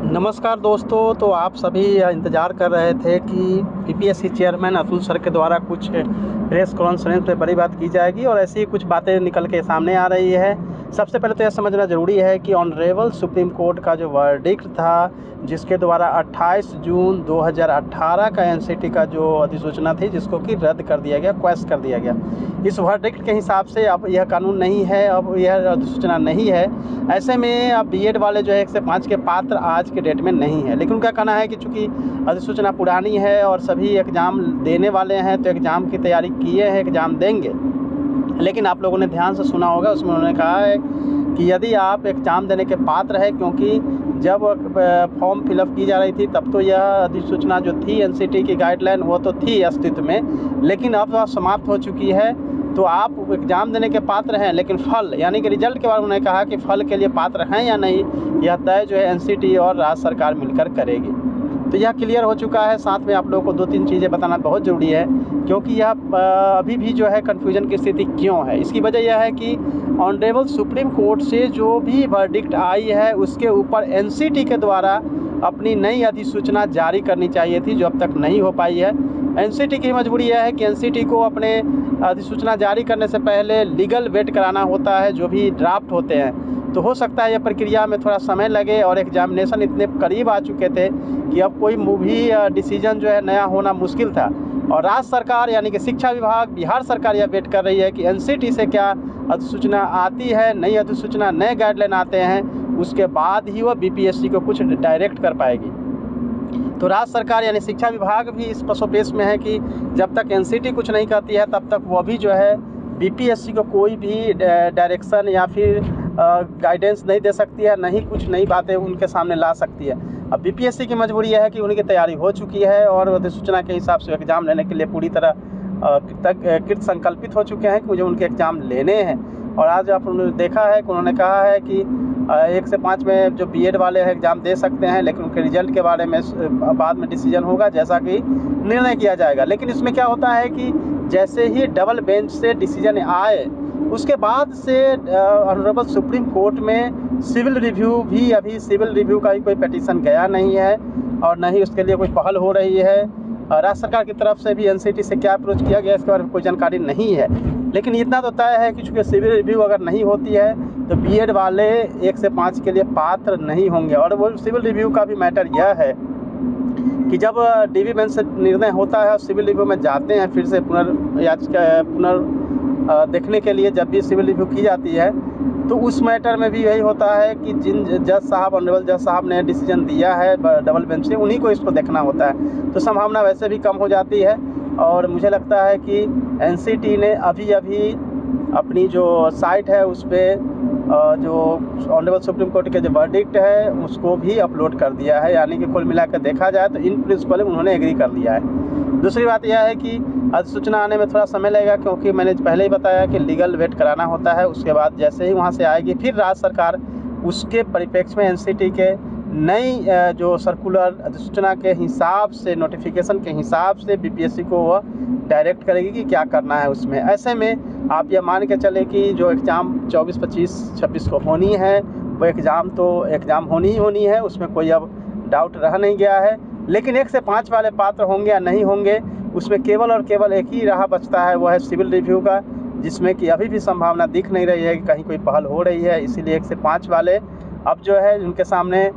नमस्कार दोस्तों। तो आप सभी इंतज़ार कर रहे थे कि बीपीएससी चेयरमैन अतुल सर के द्वारा कुछ प्रेस कॉन्फ्रेंस में बड़ी बात की जाएगी और ऐसी ही कुछ बातें निकल के सामने आ रही है। सबसे पहले तो यह समझना ज़रूरी है कि ऑनरेबल सुप्रीम कोर्ट का जो वर्डिक्ट था, जिसके द्वारा 28 जून 2018 का एनसीटी का जो अधिसूचना थी, जिसको कि रद्द कर दिया गया, क्वैश कर दिया गया। इस वर्डिक्ट के हिसाब से अब यह कानून नहीं है, अब यह अधिसूचना नहीं है। ऐसे में अब बीएड वाले जो है 1 से 5 के पात्र आज के डेट में नहीं है। लेकिन उनका कहना है कि चूँकि अधिसूचना पुरानी है और सभी एग्ज़ाम देने वाले हैं, तो एग्ज़ाम की तैयारी किए हैं, एग्ज़ाम देंगे। लेकिन आप लोगों ने ध्यान से सुना होगा, उसमें उन्होंने कहा है कि यदि आप एग्ज़ाम देने के पात्र हैं, क्योंकि जब फॉर्म फिलअप की जा रही थी तब तो यह अधिसूचना जो थी एनसीटी की गाइडलाइन वो तो थी अस्तित्व में, लेकिन अब वह समाप्त हो चुकी है। तो आप एग्ज़ाम देने के पात्र हैं, लेकिन फल यानी कि रिजल्ट के बारे में उन्होंने कहा कि फल के लिए पात्र हैं या नहीं, यह तय जो है एनसीटी और राज्य सरकार मिलकर करेगी। तो यह क्लियर हो चुका है। साथ में आप लोगों को 2-3 चीज़ें बताना बहुत ज़रूरी है, क्योंकि यह अभी भी जो है कन्फ्यूजन की स्थिति क्यों है। इसकी वजह यह है कि ऑनरेबल सुप्रीम कोर्ट से जो भी वर्डिक्ट आई है, उसके ऊपर एनसीटी के द्वारा अपनी नई अधिसूचना जारी करनी चाहिए थी, जो अब तक नहीं हो पाई है। एनसीटी की मजबूरी यह है कि एनसीटी को अपने अधिसूचना जारी करने से पहले लीगल वेट कराना होता है, जो भी ड्राफ्ट होते हैं। तो हो सकता है यह प्रक्रिया में थोड़ा समय लगे, और एग्जामिनेशन इतने करीब आ चुके थे कि अब कोई भी डिसीजन जो है नया होना मुश्किल था। और राज्य सरकार यानी कि शिक्षा विभाग, बिहार सरकार यह वेट कर रही है कि एनसीटी से क्या अधिसूचना आती है, नई अधिसूचना, नए गाइडलाइन आते हैं, उसके बाद ही वह बीपीएससी को कुछ डायरेक्ट कर पाएगी। तो राज्य सरकार यानी शिक्षा विभाग भी इस पसोपेश में है कि जब तक एनसीटी कुछ नहीं करती है, तब तक वह भी जो है बीपीएससी को कोई भी डायरेक्शन या फिर गाइडेंस नहीं दे सकती है, नहीं कुछ नई बातें उनके सामने ला सकती है। अब बीपीएससी की मजबूरी यह है कि उनकी तैयारी हो चुकी है और अधिसूचना के हिसाब से एग्ज़ाम लेने के लिए पूरी तरह कृत संकल्पित हो चुके हैं कि मुझे उनके एग्ज़ाम लेने हैं। और आज आप उन्होंने देखा है कि उन्होंने कहा है कि 1 से 5 में जो बीएड वाले हैं एग्ज़ाम दे सकते हैं, लेकिन उनके रिजल्ट के बारे में बाद में डिसीजन होगा, जैसा कि निर्णय किया जाएगा। लेकिन इसमें क्या होता है कि जैसे ही डबल बेंच से डिसीजन आए, उसके बाद से ऑनरेबल सुप्रीम कोर्ट में सिविल रिव्यू भी, अभी सिविल रिव्यू का ही कोई पिटीशन गया नहीं है और न ही उसके लिए कोई पहल हो रही है। राज्य सरकार की तरफ से भी एनसीटी से क्या अप्रोच किया गया इसके बारे में कोई जानकारी नहीं है। लेकिन इतना तो तय है कि चूँकि सिविल रिव्यू अगर नहीं होती है तो बीएड वाले 1 से 5 के लिए पात्र नहीं होंगे। और वो सिविल रिव्यू का भी मैटर यह है कि जब डीवी बेंच से निर्णय होता है और सिविल रिव्यू में जाते हैं, फिर से देखने के लिए जब भी सिविल रिव्यू की जाती है, तो उस मैटर में भी यही होता है कि जिन जज साहब, ऑनरेबल जज साहब ने डिसीजन दिया है डबल बेंच से, उन्हीं को इसको देखना होता है। तो संभावना वैसे भी कम हो जाती है। और मुझे लगता है कि एनसीटी ने अभी अपनी जो साइट है उस पर जो ऑनरेबल सुप्रीम कोर्ट के जो वर्डिक्ट है उसको भी अपलोड कर दिया है, यानी कि कुल मिलाकर देखा जाए तो इन प्रिंसिपल उन्होंने एग्री कर लिया है। दूसरी बात यह है कि अधिसूचना आने में थोड़ा समय लगेगा, क्योंकि मैंने पहले ही बताया कि लीगल वेट कराना होता है। उसके बाद जैसे ही वहाँ से आएगी, फिर राज्य सरकार उसके परिप्रेक्ष्य में एनसीटी के नई जो सर्कुलर अधिसूचना के हिसाब से, नोटिफिकेशन के हिसाब से बीपीएससी को वह डायरेक्ट करेगी कि क्या करना है उसमें। ऐसे में आप यह मान के चले कि जो एग्ज़ाम 24, 25, 26 को होनी है, वो एग्ज़ाम होनी ही होनी है, उसमें कोई अब डाउट रह नहीं गया है। लेकिन 1 से 5 वाले पात्र होंगे या नहीं होंगे, उसमें केवल और केवल एक ही राह बचता है, वो है सिविल रिव्यू का, जिसमें कि अभी भी संभावना दिख नहीं रही है कि कहीं कोई पहल हो रही है। इसीलिए 1 से 5 वाले अब जो है उनके सामने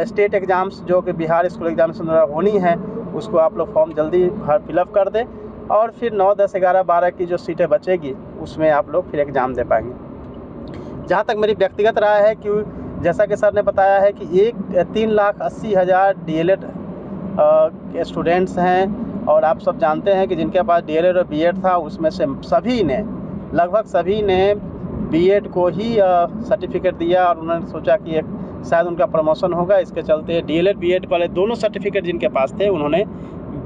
स्टेट एग्ज़ाम्स जो कि बिहार स्कूल एग्जामिनेशन द्वारा होनी है, उसको आप लोग फॉर्म जल्दी फिलअप कर दें, और फिर 9, 10, 11, 12 की जो सीटें बचेगी उसमें आप लोग फिर एग्ज़ाम दे पाएंगे। जहाँ तक मेरी व्यक्तिगत राय है कि जैसा कि सर ने बताया है कि 3,80,000 डीएलएड स्टूडेंट्स हैं, और आप सब जानते हैं कि जिनके पास डीएलएड और बीएड था, उसमें से लगभग सभी ने बीएड को ही सर्टिफिकेट दिया, और उन्होंने सोचा कि शायद उनका प्रमोशन होगा। इसके चलते डीएलएड बीएड वाले दोनों सर्टिफिकेट जिनके पास थे, उन्होंने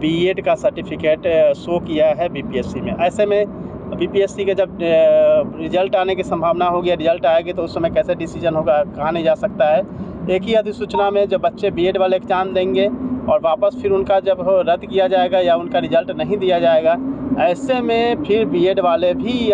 बीएड का सर्टिफिकेट शो किया है बीपीएससी में। ऐसे में बीपीएससी के जब रिजल्ट आने की संभावना होगी, रिजल्ट आएगी, तो उस समय कैसे डिसीजन होगा कहा नहीं जा सकता है। एक ही अधिसूचना में जब बच्चे बीएड वाले एग्ज़ाम देंगे और वापस फिर उनका जब रद्द किया जाएगा या उनका रिजल्ट नहीं दिया जाएगा, ऐसे में फिर बीएड वाले भी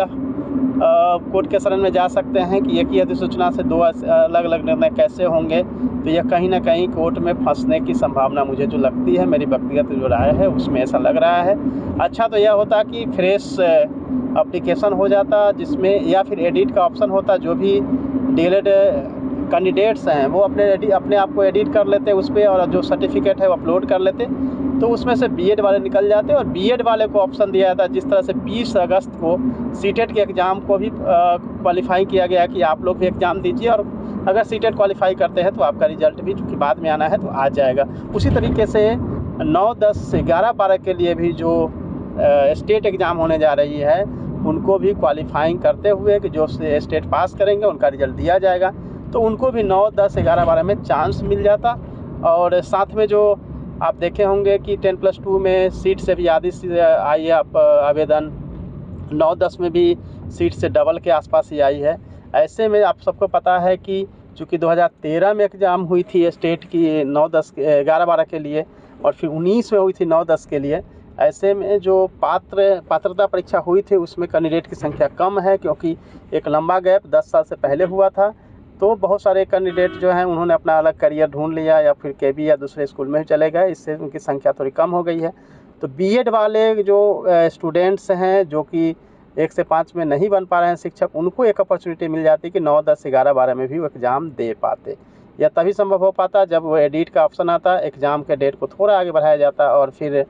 कोर्ट के शरण में जा सकते हैं कि एक ही अधिसूचना से दो अलग अलग निर्णय कैसे होंगे। तो यह कहीं ना कहीं कोर्ट में फंसने की संभावना मुझे जो लगती है, मेरी व्यक्तिगत जो राय है उसमें ऐसा लग रहा है। अच्छा तो यह होता कि फ्रेश एप्लीकेशन हो जाता जिसमें, या फिर एडिट का ऑप्शन होता, जो भी डीएलएड कैंडिडेट्स हैं वो अपने आप को एडिट कर लेते उस पर, और जो सर्टिफिकेट है वो अपलोड कर लेते, तो उसमें से बीएड वाले निकल जाते और बीएड वाले को ऑप्शन दिया जाता है। जिस तरह से 20 अगस्त को सीटेट के एग्ज़ाम को भी क्वालिफाई किया गया कि आप लोग भी एग्ज़ाम दीजिए, और अगर सीटेट क्वालिफाई करते हैं तो आपका रिजल्ट भी चूँकि बाद में आना है तो आ जाएगा। उसी तरीके से 9, 10, 11, 12 के लिए भी जो स्टेट एग्ज़ाम होने जा रही है उनको भी क्वालिफाइंग करते हुए कि जो स्टेट पास करेंगे उनका रिजल्ट दिया जाएगा, तो उनको भी 9, 10, 11, 12 में चांस मिल जाता। और साथ में जो आप देखे होंगे कि 10+2 में सीट से भी आधी आई है आप आवेदन, 9, 10 में भी सीट से डबल के आसपास ही आई है। ऐसे में आप सबको पता है कि चूँकि 2013 में एग्ज़ाम हुई थी स्टेट की 9, 10, 11, 12 के लिए, और फिर 19 में हुई थी 9, 10 के लिए। ऐसे में जो पात्रता परीक्षा हुई थी उसमें कैंडिडेट की संख्या कम है, क्योंकि एक लंबा गैप 10 साल से पहले हुआ था। तो बहुत सारे कैंडिडेट जो हैं उन्होंने अपना अलग करियर ढूंढ लिया, या फिर केबी या दूसरे स्कूल में चले गए, इससे उनकी संख्या थोड़ी कम हो गई है। तो बीएड वाले जो स्टूडेंट्स हैं जो कि 1 से 5 में नहीं बन पा रहे हैं शिक्षक, उनको एक अपॉर्चुनिटी मिल जाती कि 9, 10, 11, 12 में भी वो एग्ज़ाम दे पाते। यह तभी संभव हो पाता जब वो एडिट का ऑप्शन आता, एग्ज़ाम के डेट को थोड़ा आगे बढ़ाया जाता, और फिर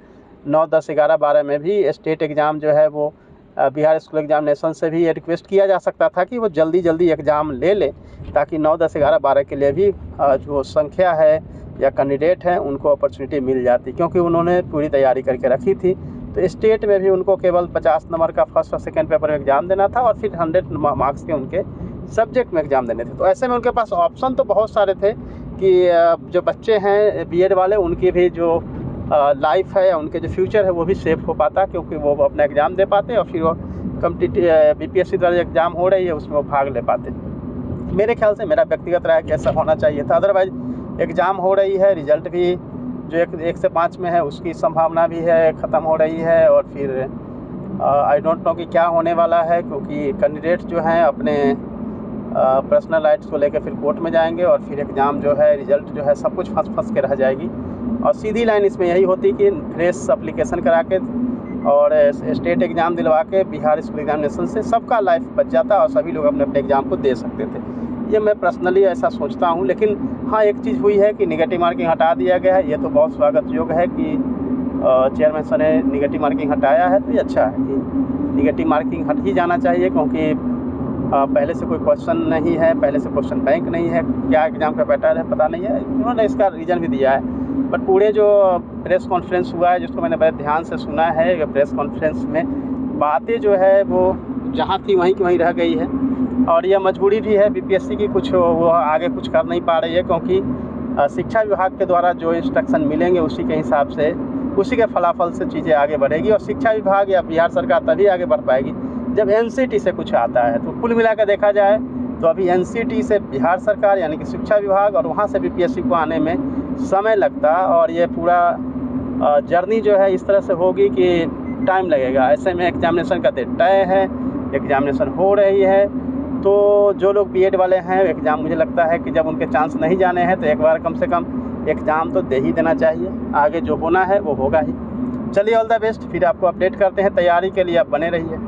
9, 10, 11, 12 में भी स्टेट एग्ज़ाम जो है वो बिहार स्कूल एग्जामिनेशन से भी ये रिक्वेस्ट किया जा सकता था कि वो जल्दी एग्ज़ाम ले लें, ताकि 9, 10, 11, 12 के लिए भी जो संख्या है या कैंडिडेट हैं उनको अपॉर्चुनिटी मिल जाती, क्योंकि उन्होंने पूरी तैयारी करके रखी थी। तो स्टेट में भी उनको केवल 50 नंबर का फर्स्ट और सेकंड पेपर में एग्ज़ाम देना था, और फिर 100 मार्क्स के उनके सब्जेक्ट में एग्ज़ाम देने थे। तो ऐसे में उनके पास ऑप्शन तो बहुत सारे थे कि जो बच्चे हैं बीएड वाले, उनकी भी जो लाइफ है, उनके जो फ्यूचर है वो भी सेफ हो पाता, क्योंकि वो अपना एग्ज़ाम दे पाते और फिर वो कॉम्पिटिटिव बीपीएससी द्वारा एग्ज़ाम हो रही है उसमें वो भाग ले पाते। मेरे ख्याल से, मेरा व्यक्तिगत राय कि ऐसा होना चाहिए था। अदरवाइज़ एग्ज़ाम हो रही है, रिज़ल्ट भी जो 1 से 5 में है उसकी संभावना भी है ख़त्म हो रही है, और फिर आई डोंट नो कि क्या होने वाला है, क्योंकि कैंडिडेट जो हैं अपने पर्सनल राइट्स को लेकर फिर कोर्ट में जाएंगे, और फिर एग्ज़ाम जो है, रिज़ल्ट जो है, सब कुछ फंस के रह जाएगी। और सीधी लाइन इसमें यही होती कि फ्रेश एप्लीकेशन करा के और स्टेट एग्ज़ाम दिलवा के बिहार स्कूल एग्जामिनेशन से सबका लाइफ बच जाता और सभी लोग अपने अपने एग्ज़ाम को दे सकते थे। ये मैं पर्सनली ऐसा सोचता हूँ। लेकिन हाँ, एक चीज़ हुई है कि नेगेटिव मार्किंग हटा दिया गया है। ये तो बहुत स्वागत योग्य है कि चेयरमैन सर ने नेगेटिव मार्किंग हटाया है, तो ये अच्छा है कि नेगेटिव मार्किंग हट ही जाना चाहिए, क्योंकि पहले से कोई क्वेश्चन नहीं है, पहले से क्वेश्चन बैंक नहीं है, क्या एग्ज़ाम का पैटर्न है पता नहीं है। उन्होंने इसका रीज़न भी दिया है, बट पूरे जो प्रेस कॉन्फ्रेंस हुआ है जिसको मैंने बड़े ध्यान से सुना है, ये प्रेस कॉन्फ्रेंस में बातें जो है वो जहाँ थी वहीं की वहीं रह गई है। और यह मजबूरी भी है बीपीएससी की, कुछ वो आगे कुछ कर नहीं पा रही है, क्योंकि शिक्षा विभाग के द्वारा जो इंस्ट्रक्शन मिलेंगे उसी के हिसाब से, उसी के फलाफल से चीज़ें आगे बढ़ेगी। और शिक्षा विभाग या बिहार सरकार तभी आगे बढ़ पाएगी जब एनसीटी से कुछ आता है। तो कुल मिलाकर देखा जाए तो अभी एनसीटी से बिहार सरकार यानी कि शिक्षा विभाग और वहाँ से बीपीएससी को आने में समय लगता, और ये पूरा जर्नी जो है इस तरह से होगी कि टाइम लगेगा। ऐसे में एग्जामिनेशन का डेट तय है, एग्जामिनेशन हो रही है, तो जो लोग बीएड वाले हैं एग्ज़ाम, मुझे लगता है कि जब उनके चांस नहीं जाने हैं तो एक बार कम से कम एग्ज़ाम तो दे ही देना चाहिए। आगे जो होना है वो होगा ही। चलिए, ऑल द बेस्ट। फिर आपको अपडेट करते हैं। तैयारी के लिए आप बने रहिए।